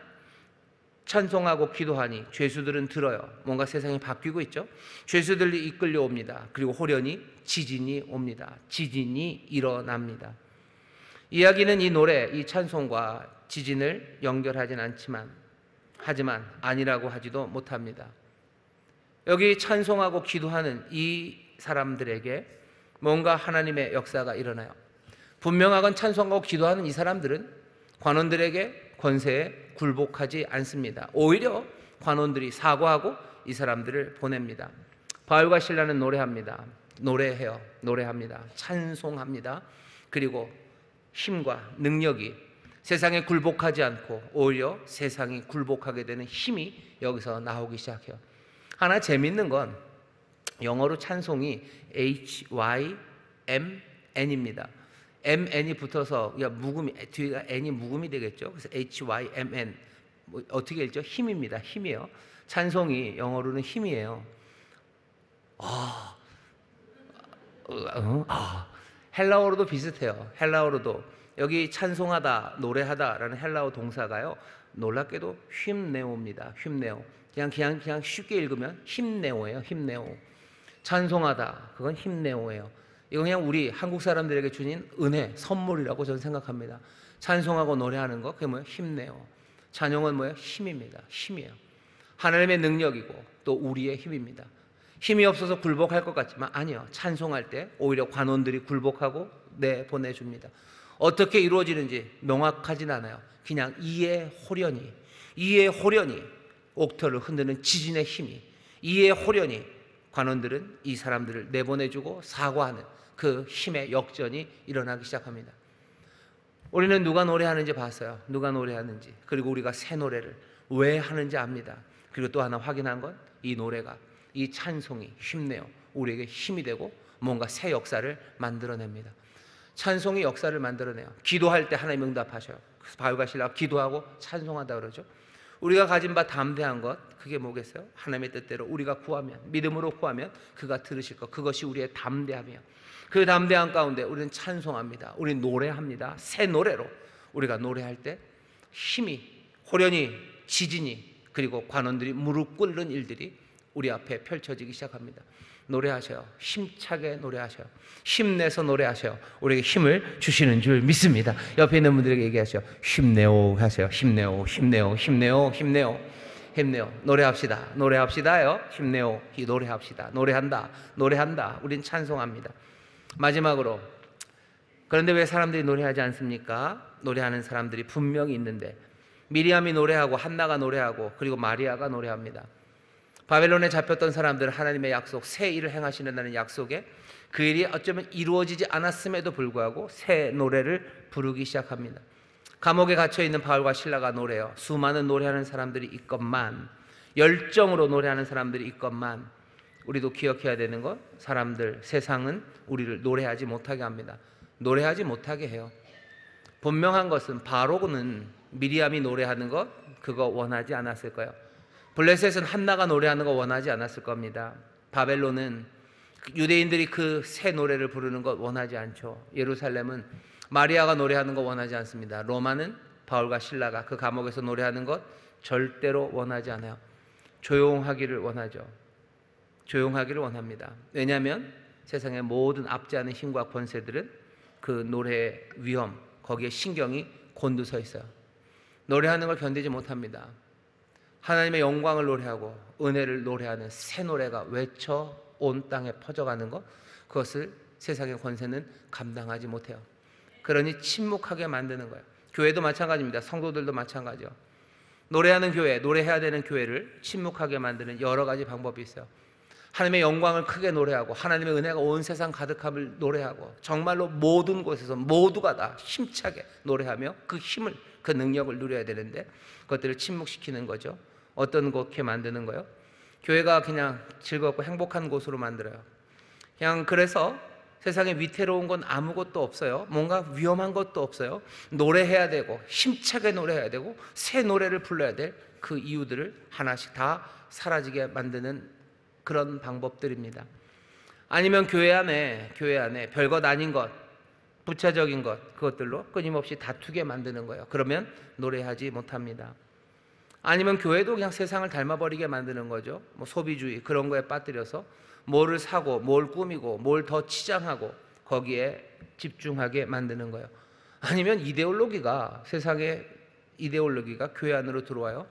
찬송하고 기도하니 죄수들은 들어요. 뭔가 세상이 바뀌고 있죠. 죄수들이 이끌려 옵니다. 그리고 호련히 지진이 옵니다. 지진이 일어납니다. 이야기는 이 노래, 이 찬송과 지진을 연결하진 않지만 하지만 아니라고 하지도 못합니다. 여기 찬송하고 기도하는 이 사람들에게 뭔가 하나님의 역사가 일어나요. 분명하건 찬송하고 기도하는 이 사람들은 관원들에게 권세에 굴복하지 않습니다. 오히려 관원들이 사과하고 이 사람들을 보냅니다. 바울과 실라는 노래합니다. 노래해요. 노래합니다. 찬송합니다. 그리고 힘과 능력이 세상에 굴복하지 않고 오히려 세상이 굴복하게 되는 힘이 여기서 나오기 시작해요. 하나 재밌는 건 영어로 찬송이 HYMN입니다. MN이 붙어서 묵음이 뒤가 N이 묵음이 되겠죠. 그래서 HYMN 뭐 어떻게 읽죠? 힘입니다. 힘이에요. 찬송이 영어로는 힘이에요. 헬라어로도 비슷해요. 헬라어로도 여기 찬송하다, 노래하다라는 헬라어 동사가요. 놀랍게도 힘내오입니다. 힘내오. 그냥 쉽게 읽으면 힘내오예요. 힘내오. 찬송하다, 그건 힘내오예요. 이건 그냥 우리 한국 사람들에게 주신 은혜, 선물이라고 저는 생각합니다. 찬송하고 노래하는 거, 그게 뭐예요? 힘내오. 찬송은 뭐예요? 힘입니다. 힘이에요. 하나님의 능력이고 또 우리의 힘입니다. 힘이 없어서 굴복할 것 같지만 아니요. 찬송할 때 오히려 관원들이 굴복하고 내보내줍니다. 어떻게 이루어지는지 명확하진 않아요. 그냥 이에 호련히 옥터를 흔드는 지진의 힘이, 이에 호련히 관원들은 이 사람들을 내보내주고 사과하는 그 힘의 역전이 일어나기 시작합니다. 우리는 누가 노래하는지 봤어요. 누가 노래하는지. 그리고 우리가 새 노래를 왜 하는지 압니다. 그리고 또 하나 확인한 건 이 노래가, 이 찬송이 힘내요. 우리에게 힘이 되고 뭔가 새 역사를 만들어냅니다. 찬송이 역사를 만들어내요. 기도할 때 하나님 응답하셔요. 그래서 바울과 실라가 기도하고 찬송하다 그러죠. 우리가 가진 바 담대한 것, 그게 뭐겠어요? 하나님의 뜻대로 우리가 구하면, 믿음으로 구하면 그가 들으실 것, 그것이 우리의 담대함이에요. 그 담대함 가운데 우리는 찬송합니다. 우리는 노래합니다. 새 노래로 우리가 노래할 때 힘이, 호련히, 지진이, 그리고 관원들이 무릎 꿇는 일들이 우리 앞에 펼쳐지기 시작합니다. 노래하셔요. 힘차게 노래하셔요. 힘내서 노래하셔요. 우리에게 힘을 주시는 줄 믿습니다. 옆에 있는 분들에게 얘기하셔요. 힘내오 하세요. 힘내오, 힘내오, 힘내오, 힘내오, 힘내오. 노래합시다. 노래합시다요. 힘내오. 노래합시다. 노래한다. 노래한다. 우린 찬송합니다. 마지막으로, 그런데 왜 사람들이 노래하지 않습니까? 노래하는 사람들이 분명히 있는데, 미리암이 노래하고 한나가 노래하고 그리고 마리아가 노래합니다. 바벨론에 잡혔던 사람들은 하나님의 약속, 새 일을 행하시는다는 약속에 그 일이 어쩌면 이루어지지 않았음에도 불구하고 새 노래를 부르기 시작합니다. 감옥에 갇혀있는 바울과 실라가 노래해요. 수많은 노래하는 사람들이 있건만, 열정으로 노래하는 사람들이 있건만, 우리도 기억해야 되는 것, 사람들, 세상은 우리를 노래하지 못하게 합니다. 노래하지 못하게 해요. 분명한 것은 바로는 미리암이 노래하는 것, 그거 원하지 않았을 거예요. 블레셋은 한나가 노래하는 거 원하지 않았을 겁니다. 바벨론은 유대인들이 그 새 노래를 부르는 것 원하지 않죠. 예루살렘은 마리아가 노래하는 거 원하지 않습니다. 로마는 바울과 실라가 그 감옥에서 노래하는 것 절대로 원하지 않아요. 조용하기를 원하죠. 조용하기를 원합니다. 왜냐하면 세상의 모든 압제하는 힘과 권세들은 그 노래의 위험, 거기에 신경이 곤두서 있어요. 노래하는 걸 견디지 못합니다. 하나님의 영광을 노래하고 은혜를 노래하는 새 노래가 외쳐 온 땅에 퍼져가는 것, 그것을 세상의 권세는 감당하지 못해요. 그러니 침묵하게 만드는 거예요. 교회도 마찬가지입니다. 성도들도 마찬가지요. 노래하는 교회, 노래해야 되는 교회를 침묵하게 만드는 여러 가지 방법이 있어요. 하나님의 영광을 크게 노래하고 하나님의 은혜가 온 세상 가득함을 노래하고 정말로 모든 곳에서 모두가 다 힘차게 노래하며 그 힘을, 그 능력을 누려야 되는데 그것들을 침묵시키는 거죠. 어떤 곳에 만드는 거예요? 교회가 그냥 즐겁고 행복한 곳으로 만들어요. 그냥 그래서 세상에 위태로운 건 아무것도 없어요. 뭔가 위험한 것도 없어요. 노래해야 되고 힘차게 노래해야 되고 새 노래를 불러야 될 그 이유들을 하나씩 다 사라지게 만드는 그런 방법들입니다. 아니면 교회 안에 별것 아닌 것, 부차적인 것, 그것들로 끊임없이 다투게 만드는 거예요. 그러면 노래하지 못합니다. 아니면 교회도 그냥 세상을 닮아버리게 만드는 거죠. 뭐 소비주의 그런 거에 빠뜨려서 뭐를 사고 뭘 꾸미고 뭘 더 치장하고 거기에 집중하게 만드는 거예요. 아니면 이데올로기가, 세상의 이데올로기가 교회 안으로 들어와요.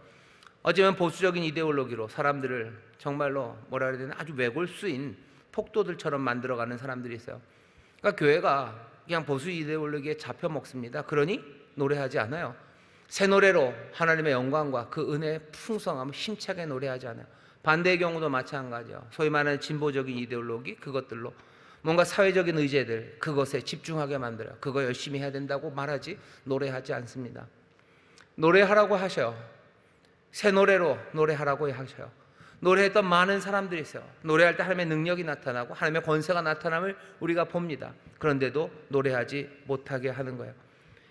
어쩌면 보수적인 이데올로기로 사람들을 정말로 뭐라 그래야 되나 아주 외골수인 폭도들처럼 만들어가는 사람들이 있어요. 그러니까 교회가 그냥 보수 이데올로기에 잡혀 먹습니다. 그러니 노래하지 않아요. 새 노래로 하나님의 영광과 그 은혜의 풍성함을 힘차게 노래하지 않아요. 반대의 경우도 마찬가지죠. 소위 말하는 진보적인 이데올로기, 그것들로 뭔가 사회적인 의제들, 그것에 집중하게 만들어요. 그거 열심히 해야 된다고 말하지 노래하지 않습니다. 노래하라고 하셔요. 새 노래로 노래하라고 하셔요. 노래했던 많은 사람들이 있어요. 노래할 때 하나님의 능력이 나타나고 하나님의 권세가 나타남을 우리가 봅니다. 그런데도 노래하지 못하게 하는 거예요.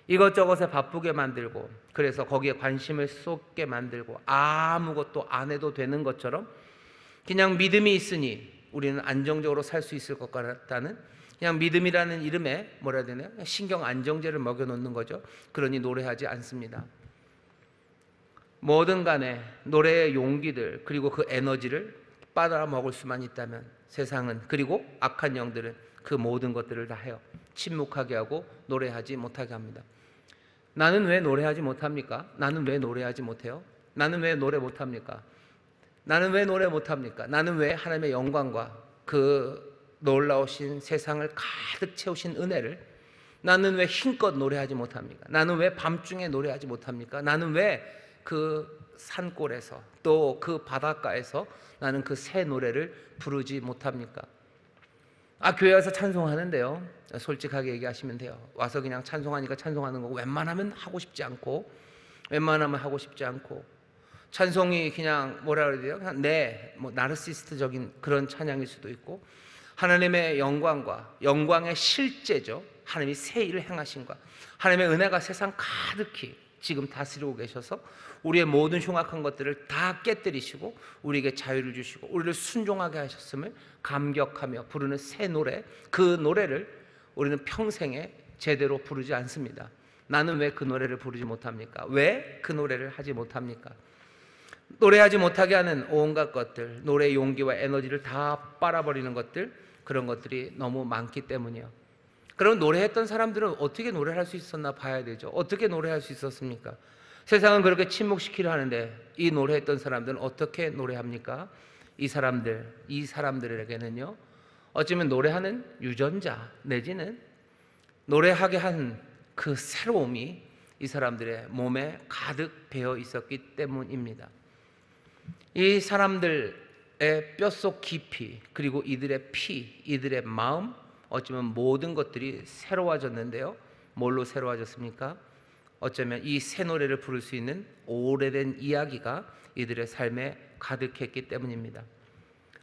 이것저것에 바쁘게 만들고, 그래서 거기에 관심을 쏟게 만들고, 아무것도 안 해도 되는 것처럼 그냥 믿음이 있으니 우리는 안정적으로 살 수 있을 것 같다는, 그냥 믿음이라는 이름에 뭐라 해야 되나요? 신경 안정제를 먹여놓는 거죠. 그러니 노래하지 않습니다. 뭐든 간에 노래의 용기들, 그리고 그 에너지를 빨아먹을 수만 있다면 세상은, 그리고 악한 영들은 그 모든 것들을 다 해요. 침묵하게 하고 노래하지 못하게 합니다. 나는 왜 노래하지 못합니까? 나는 왜 노래하지 못해요? 나는 왜 노래 못합니까? 나는 왜 노래 못합니까? 나는 왜 하나님의 영광과 그 놀라우신 세상을 가득 채우신 은혜를 나는 왜 힘껏 노래하지 못합니까? 나는 왜 밤중에 노래하지 못합니까? 나는 왜 그 산골에서 또 그 바닷가에서 나는 그 새 노래를 부르지 못합니까? 교회 와서 찬송하는데요, 솔직하게 얘기하시면 돼요. 와서 그냥 찬송하니까 찬송하는 거고, 웬만하면 하고 싶지 않고, 찬송이 그냥 뭐라 그래야 돼요? 그냥 나르시스트적인 그런 찬양일 수도 있고, 하나님의 영광과 영광의 실제죠. 하나님이 새 일을 행하신과 하나님의 은혜가 세상 가득히 지금 다스리고 계셔서 우리의 모든 흉악한 것들을 다 깨뜨리시고 우리에게 자유를 주시고 우리를 순종하게 하셨음을 감격하며 부르는 새 노래, 그 노래를 우리는 평생에 제대로 부르지 않습니다. 나는 왜 그 노래를 부르지 못합니까? 왜 그 노래를 하지 못합니까? 노래하지 못하게 하는 온갖 것들, 노래의 용기와 에너지를 다 빨아버리는 것들, 그런 것들이 너무 많기 때문이요. 그럼 노래했던 사람들은 어떻게 노래를 할 수 있었나 봐야 되죠. 어떻게 노래할 수 있었습니까? 세상은 그렇게 침묵시키려 하는데 이 노래했던 사람들은 어떻게 노래합니까? 이 사람들에게는요, 어쩌면 노래하는 유전자 내지는 노래하게 한 그 새로움이 이 사람들의 몸에 가득 배어 있었기 때문입니다. 이 사람들의 뼛속 깊이, 그리고 이들의 피, 이들의 마음, 어쩌면 모든 것들이 새로워졌는데요. 뭘로 새로워졌습니까? 어쩌면 이 새 노래를 부를 수 있는 오래된 이야기가 이들의 삶에 가득했기 때문입니다.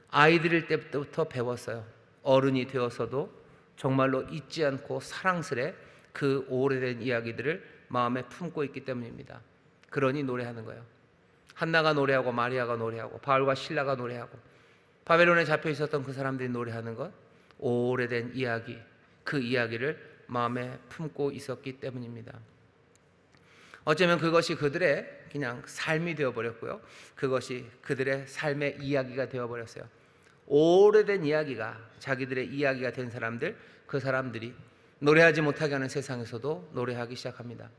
아이들일 때부터 배웠어요. 어른이 되어서도 정말로 잊지 않고 사랑스레 그 오래된 이야기들을 마음에 품고 있기 때문입니다. 그러니 노래하는 거예요. 한나가 노래하고 마리아가 노래하고 바울과 실라가 노래하고 바벨론에 잡혀 있었던 그 사람들이 노래하는 것, 오래된 이야기, 그 이야기를 마음에 품고 있었기 때문입니다. 어쩌면 그것이 그들의 그냥 삶이 되어버렸고요, 그것이 그들의 삶의 이야기가 되어버렸어요. 오래된 이야기가 자기들의 이야기가 된 사람들, 그 사람들이 노래하지 못하게 하는 세상에서도 노래하기 시작합니다.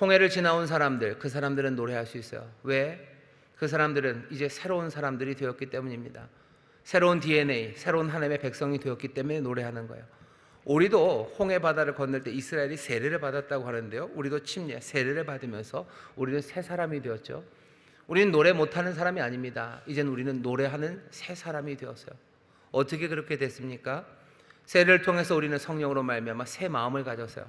홍해를 지나온 사람들, 그 사람들은 노래할 수 있어요. 왜? 그 사람들은 이제 새로운 사람들이 되었기 때문입니다. 새로운 DNA, 새로운 하나님의 백성이 되었기 때문에 노래하는 거예요. 우리도 홍해 바다를 건널 때 이스라엘이 세례를 받았다고 하는데요, 우리도 침례, 세례를 받으면서 우리는 새 사람이 되었죠. 우리는 노래 못하는 사람이 아닙니다. 이제는 우리는 노래하는 새 사람이 되었어요. 어떻게 그렇게 됐습니까? 세례를 통해서 우리는 성령으로 말미암아 새 마음을 가졌어요.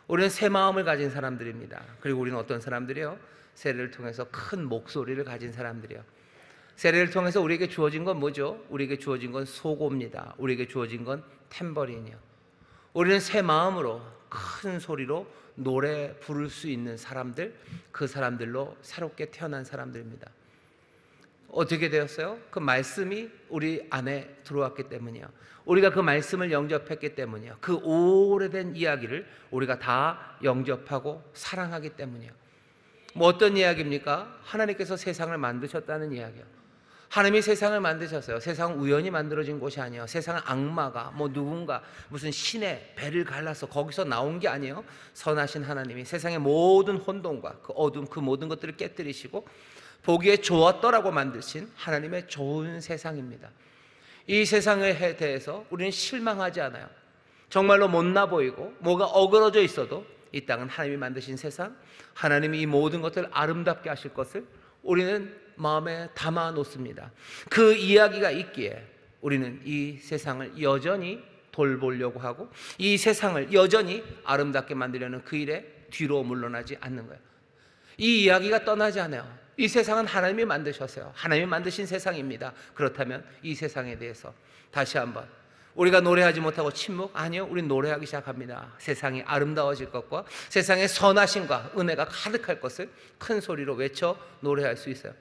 우리는 새 마음을 가진 사람들입니다. 그리고 우리는 어떤 사람들이요? 세례를 통해서 큰 목소리를 가진 사람들이요. 세례를 통해서 우리에게 주어진 건 뭐죠? 우리에게 주어진 건 소고입니다. 우리에게 주어진 건 탬버린이요. 우리는 새 마음으로 큰 소리로 노래 부를 수 있는 사람들, 그 사람들로 새롭게 태어난 사람들입니다. 어떻게 되었어요? 그 말씀이 우리 안에 들어왔기 때문이요. 우리가 그 말씀을 영접했기 때문이요. 그 오래된 이야기를 우리가 다 영접하고 사랑하기 때문이요. 뭐 어떤 이야기입니까? 하나님께서 세상을 만드셨다는 이야기요. 하나님이 세상을 만드셨어요. 세상은 우연히 만들어진 곳이 아니에요. 세상은 악마가 누군가 무슨 신의 배를 갈라서 거기서 나온 게 아니에요. 선하신 하나님이 세상의 모든 혼돈과 그 어둠, 그 모든 것들을 깨뜨리시고 보기에 좋았더라고 만드신 하나님의 좋은 세상입니다. 이 세상에 대해서 우리는 실망하지 않아요. 정말로 못나 보이고 뭐가 어그러져 있어도 이 땅은 하나님이 만드신 세상, 하나님이 이 모든 것들을 아름답게 하실 것을 우리는 마음에 담아 놓습니다. 그 이야기가 있기에 우리는 이 세상을 여전히 돌보려고 하고 이 세상을 여전히 아름답게 만들려는 그 일에 뒤로 물러나지 않는 거예요. 이 이야기가 떠나지 않아요. 이 세상은 하나님이 만드셨어요. 하나님이 만드신 세상입니다. 그렇다면 이 세상에 대해서 다시 한번 우리가 노래하지 못하고 침묵? 아니요, 우린 노래하기 시작합니다. 세상이 아름다워질 것과 세상의 선하심과 은혜가 가득할 것을 큰 소리로 외쳐 노래할 수 있어요.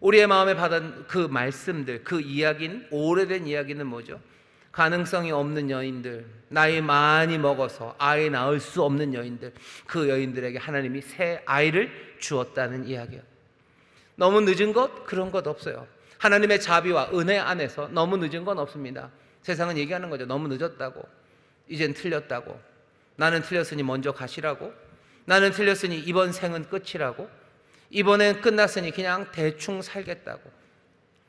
우리의 마음에 받은 그 말씀들, 그 이야기는, 오래된 이야기는 뭐죠? 가능성이 없는 여인들, 나이 많이 먹어서 아이 낳을 수 없는 여인들, 그 여인들에게 하나님이 새 아이를 주었다는 이야기예요. 너무 늦은 것? 그런 것 없어요. 하나님의 자비와 은혜 안에서 너무 늦은 건 없습니다. 세상은 얘기하는 거죠. 너무 늦었다고, 이젠 틀렸다고, 나는 틀렸으니 먼저 가시라고, 나는 틀렸으니 이번 생은 끝이라고, 이번엔 끝났으니 그냥 대충 살겠다고.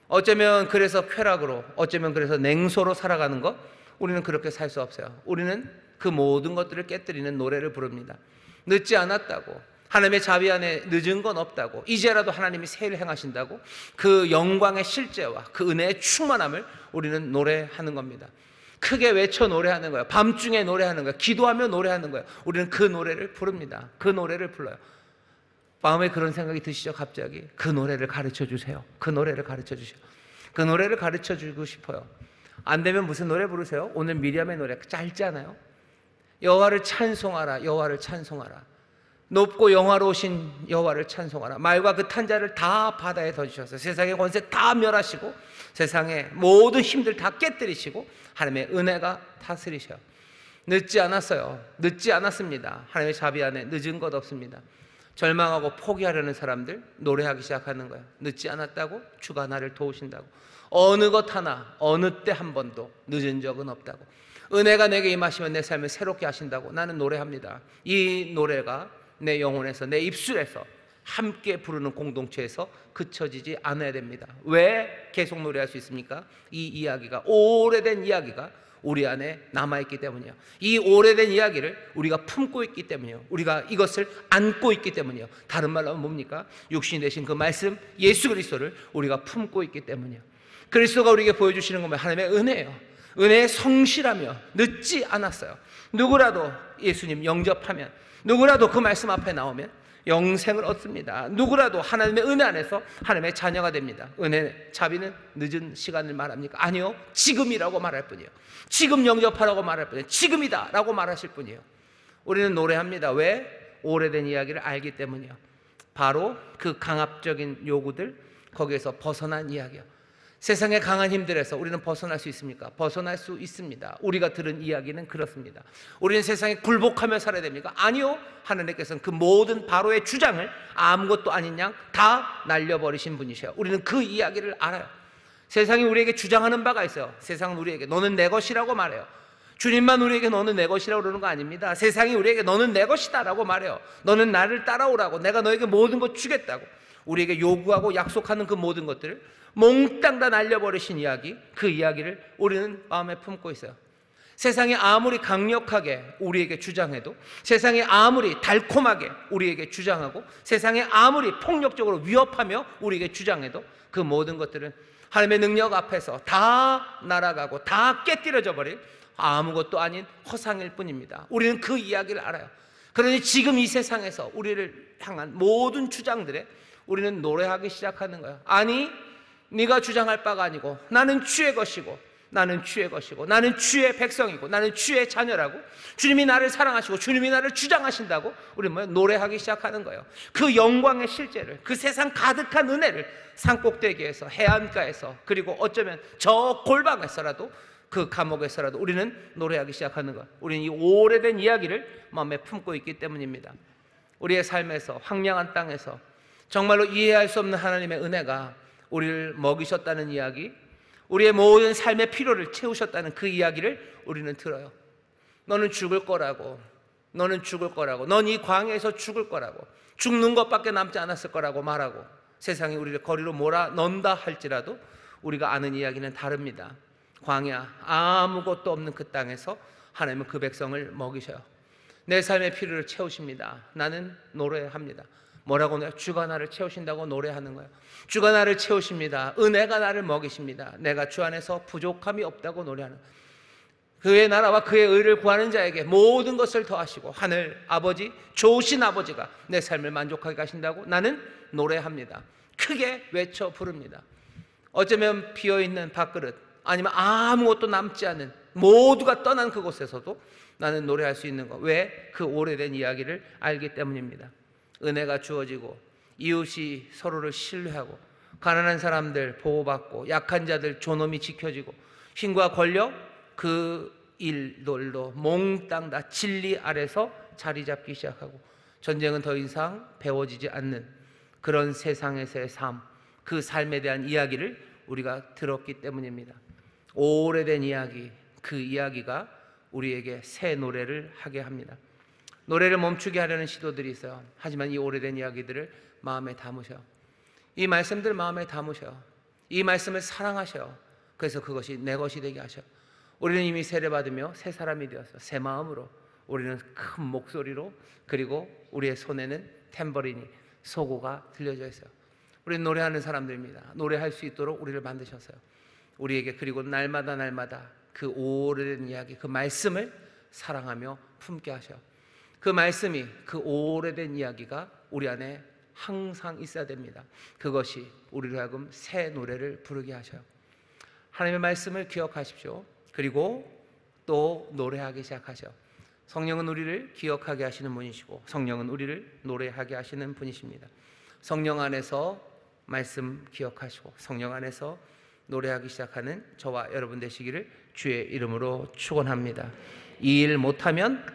어쩌면 그래서 쾌락으로, 어쩌면 그래서 냉소로 살아가는 것, 우리는 그렇게 살 수 없어요. 우리는 그 모든 것들을 깨뜨리는 노래를 부릅니다. 늦지 않았다고, 하나님의 자비 안에 늦은 건 없다고, 이제라도 하나님이 새 일을 행하신다고, 그 영광의 실제와 그 은혜의 충만함을 우리는 노래하는 겁니다. 크게 외쳐 노래하는 거예요. 밤중에 노래하는 거예요. 기도하며 노래하는 거예요. 우리는 그 노래를 부릅니다. 그 노래를 불러요. 마음에 그런 생각이 드시죠? 갑자기 그 노래를 가르쳐 주세요. 그 노래를 가르쳐 주세요. 그 노래를 가르쳐 주고 싶어요. 안 되면 무슨 노래 부르세요? 오늘 미리암의 노래 짧잖아요. 여호와를 찬송하라, 여호와를 찬송하라. 높고 영화로우신 여호와를 찬송하라. 말과 그 탄자를 다 바다에 던지셔서 세상의 권세 다 멸하시고 세상의 모든 힘들 다 깨뜨리시고 하나님의 은혜가 다스리셔요. 늦지 않았어요. 늦지 않았습니다. 하나님의 자비 안에 늦은 것 없습니다. 절망하고 포기하려는 사람들 노래하기 시작하는 거예요. 늦지 않았다고, 주가 나를 도우신다고, 어느 것 하나 어느 때 한 번도 늦은 적은 없다고, 은혜가 내게 임하시면 내 삶을 새롭게 하신다고 나는 노래합니다. 이 노래가 내 영혼에서, 내 입술에서 함께 부르는 공동체에서 그쳐지지 않아야 됩니다. 왜 계속 노래할 수 있습니까? 이 이야기가, 오래된 이야기가 우리 안에 남아있기 때문이요. 이 오래된 이야기를 우리가 품고 있기 때문이요. 우리가 이것을 안고 있기 때문이요. 다른 말로 하면 뭡니까? 육신이 되신 그 말씀 예수 그리스도를 우리가 품고 있기 때문이요. 그리스도가 우리에게 보여주시는 것은 하나님의 은혜예요. 은혜의 성실하며 늦지 않았어요. 누구라도 예수님 영접하면, 누구라도 그 말씀 앞에 나오면 영생을 얻습니다. 누구라도 하나님의 은혜 안에서 하나님의 자녀가 됩니다. 은혜, 자비는 늦은 시간을 말합니까? 아니요, 지금이라고 말할 뿐이에요. 지금 영접하라고 말할 뿐이에요. 지금이다 라고 말하실 뿐이에요. 우리는 노래합니다. 왜? 오래된 이야기를 알기 때문이에요. 바로 그 강압적인 요구들, 거기에서 벗어난 이야기요. 세상의 강한 힘들에서 우리는 벗어날 수 있습니까? 벗어날 수 있습니다. 우리가 들은 이야기는 그렇습니다. 우리는 세상에 굴복하며 살아야 됩니까? 아니요. 하나님께서는 그 모든 바로의 주장을 아무것도 아닌 양 다 날려버리신 분이셔요. 우리는 그 이야기를 알아요. 세상이 우리에게 주장하는 바가 있어요. 세상은 우리에게 너는 내 것이라고 말해요. 주님만 우리에게 너는 내 것이라고 그러는 거 아닙니다. 세상이 우리에게 너는 내 것이다 라고 말해요. 너는 나를 따라오라고, 내가 너에게 모든 것 주겠다고 우리에게 요구하고 약속하는 그 모든 것들을 몽땅 다 날려버리신 이야기, 그 이야기를 우리는 마음에 품고 있어요. 세상이 아무리 강력하게 우리에게 주장해도, 세상이 아무리 달콤하게 우리에게 주장하고, 세상이 아무리 폭력적으로 위협하며 우리에게 주장해도 그 모든 것들은 하나님의 능력 앞에서 다 날아가고 다 깨뜨려져 버릴 아무것도 아닌 허상일 뿐입니다. 우리는 그 이야기를 알아요. 그러니 지금 이 세상에서 우리를 향한 모든 주장들에 우리는 노래하기 시작하는 거예요. 아니, 네가 주장할 바가 아니고 나는 주의 것이고, 나는 주의 것이고, 나는 주의 백성이고, 나는 주의 자녀라고, 주님이 나를 사랑하시고 주님이 나를 주장하신다고 우리는 노래하기 시작하는 거예요. 그 영광의 실제를, 그 세상 가득한 은혜를 산꼭대기에서, 해안가에서, 그리고 어쩌면 저 골방에서라도, 그 감옥에서라도 우리는 노래하기 시작하는 것. 우리는 이 오래된 이야기를 마음에 품고 있기 때문입니다. 우리의 삶에서, 황량한 땅에서 정말로 이해할 수 없는 하나님의 은혜가 우리를 먹이셨다는 이야기, 우리의 모든 삶의 필요를 채우셨다는 그 이야기를 우리는 들어요. 너는 죽을 거라고, 너는 죽을 거라고, 넌 이 광야에서 죽을 거라고, 죽는 것밖에 남지 않았을 거라고 말하고, 세상이 우리를 거리로 몰아 넣는다 할지라도 우리가 아는 이야기는 다릅니다. 광야, 아무것도 없는 그 땅에서 하나님은 그 백성을 먹이셔요. 내 삶의 필요를 채우십니다. 나는 노래합니다. 뭐라고 해요? 주가 나를 채우신다고 노래하는 거예요. 주가 나를 채우십니다. 은혜가 나를 먹이십니다. 내가 주 안에서 부족함이 없다고 노래하는 거예요. 그의 나라와 그의 의를 구하는 자에게 모든 것을 더하시고 하늘 아버지, 좋으신 아버지가 내 삶을 만족하게 하신다고 나는 노래합니다. 크게 외쳐 부릅니다. 어쩌면 비어있는 밥그릇, 아니면 아무것도 남지 않은, 모두가 떠난 그곳에서도 나는 노래할 수 있는 것. 왜? 그 오래된 이야기를 알기 때문입니다. 은혜가 주어지고 이웃이 서로를 신뢰하고 가난한 사람들 보호받고 약한 자들 존엄이 지켜지고 힘과 권력 그 일들도 몽땅 다 진리 아래서 자리 잡기 시작하고 전쟁은 더 이상 배워지지 않는 그런 세상에서의 삶, 그 삶에 대한 이야기를 우리가 들었기 때문입니다. 오래된 이야기, 그 이야기가 우리에게 새 노래를 하게 합니다. 노래를 멈추게 하려는 시도들이 있어요. 하지만 이 오래된 이야기들을 마음에 담으셔요. 이 말씀들 마음에 담으셔요. 이 말씀을 사랑하셔요. 그래서 그것이 내 것이 되게 하셔요. 우리는 이미 세례받으며 새 사람이 되었어요. 새 마음으로, 우리는 큰 목소리로, 그리고 우리의 손에는 탬버린이, 소고가 들려져 있어요. 우리는 노래하는 사람들입니다. 노래할 수 있도록 우리를 만드셨어요. 우리에게 그리고 날마다 그 오래된 이야기, 그 말씀을 사랑하며 품게 하셔요. 그 말씀이, 그 오래된 이야기가 우리 안에 항상 있어야 됩니다. 그것이 우리로 하여금 새 노래를 부르게 하셔요. 하나님의 말씀을 기억하십시오. 그리고 또 노래하기 시작하셔요. 성령은 우리를 기억하게 하시는 분이시고 성령은 우리를 노래하게 하시는 분이십니다. 성령 안에서 말씀 기억하시고 성령 안에서 노래하기 시작하는 저와 여러분 되시기를 주의 이름으로 축원합니다. 이 일 못하면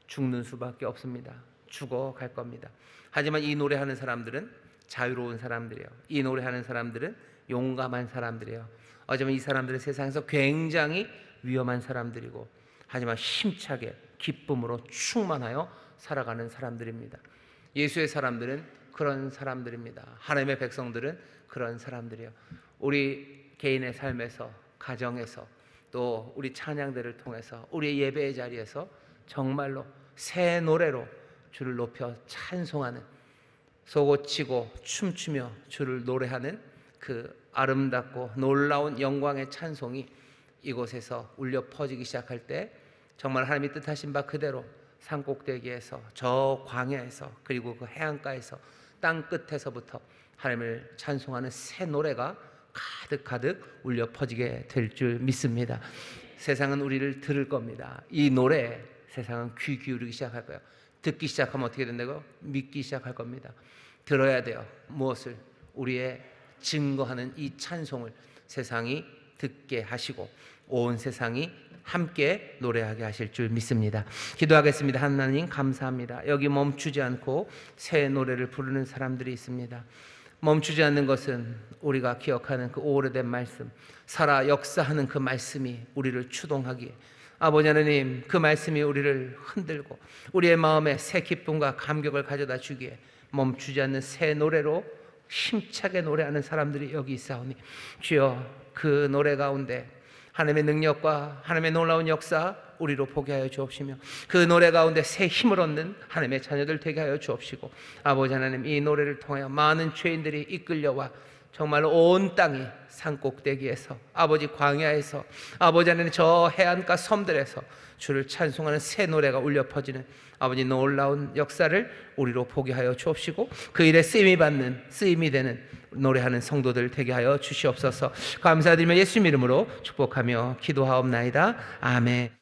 죽는 수밖에 없습니다. 죽어갈 겁니다. 하지만 이 노래하는 사람들은 자유로운 사람들이에요. 이 노래하는 사람들은 용감한 사람들이에요. 어쩌면 이 사람들은 세상에서 굉장히 위험한 사람들이고 하지만 힘차게 기쁨으로 충만하여 살아가는 사람들입니다. 예수의 사람들은 그런 사람들입니다. 하나님의 백성들은 그런 사람들이에요. 우리 개인의 삶에서, 가정에서, 또 우리 찬양들을 통해서, 우리의 예배의 자리에서 정말로 새 노래로 주를 높여 찬송하는, 소고치고 춤추며 주를 노래하는 그 아름답고 놀라운 영광의 찬송이 이곳에서 울려 퍼지기 시작할 때 정말 하나님이 뜻하신 바 그대로 산꼭대기에서, 저 광야에서, 그리고 그 해안가에서, 땅 끝에서부터 하나님을 찬송하는 새 노래가 가득 울려 퍼지게 될 줄 믿습니다. 세상은 우리를 들을 겁니다. 이 노래에 세상은 귀 기울이기 시작할 거예요. 듣기 시작하면 어떻게 된다고요? 믿기 시작할 겁니다. 들어야 돼요. 무엇을? 우리의 증거하는 이 찬송을 세상이 듣게 하시고 온 세상이 함께 노래하게 하실 줄 믿습니다. 기도하겠습니다. 하나님 감사합니다. 여기 멈추지 않고 새 노래를 부르는 사람들이 있습니다. 멈추지 않는 것은 우리가 기억하는 그 오래된 말씀, 살아 역사하는 그 말씀이 우리를 추동하기에, 아버지 하나님, 그 말씀이 우리를 흔들고 우리의 마음에 새 기쁨과 감격을 가져다 주기에 멈추지 않는 새 노래로 힘차게 노래하는 사람들이 여기 있사오니 주여, 그 노래 가운데 하나님의 능력과 하나님의 놀라운 역사 우리로 보게 하여 주옵시며 그 노래 가운데 새 힘을 얻는 하나님의 자녀들 되게 하여 주옵시고, 아버지 하나님, 이 노래를 통하여 많은 죄인들이 이끌려와 정말로 온 땅이 산꼭대기에서, 아버지 광야에서, 아버지 하나님 저 해안가 섬들에서 주를 찬송하는 새 노래가 울려 퍼지는 아버지 놀라운 역사를 우리로 보게 하여 주옵시고 그 일에 쓰임이 되는 노래하는 성도들 되게 하여 주시옵소서. 감사드리며 예수님 이름으로 축복하며 기도하옵나이다. 아멘.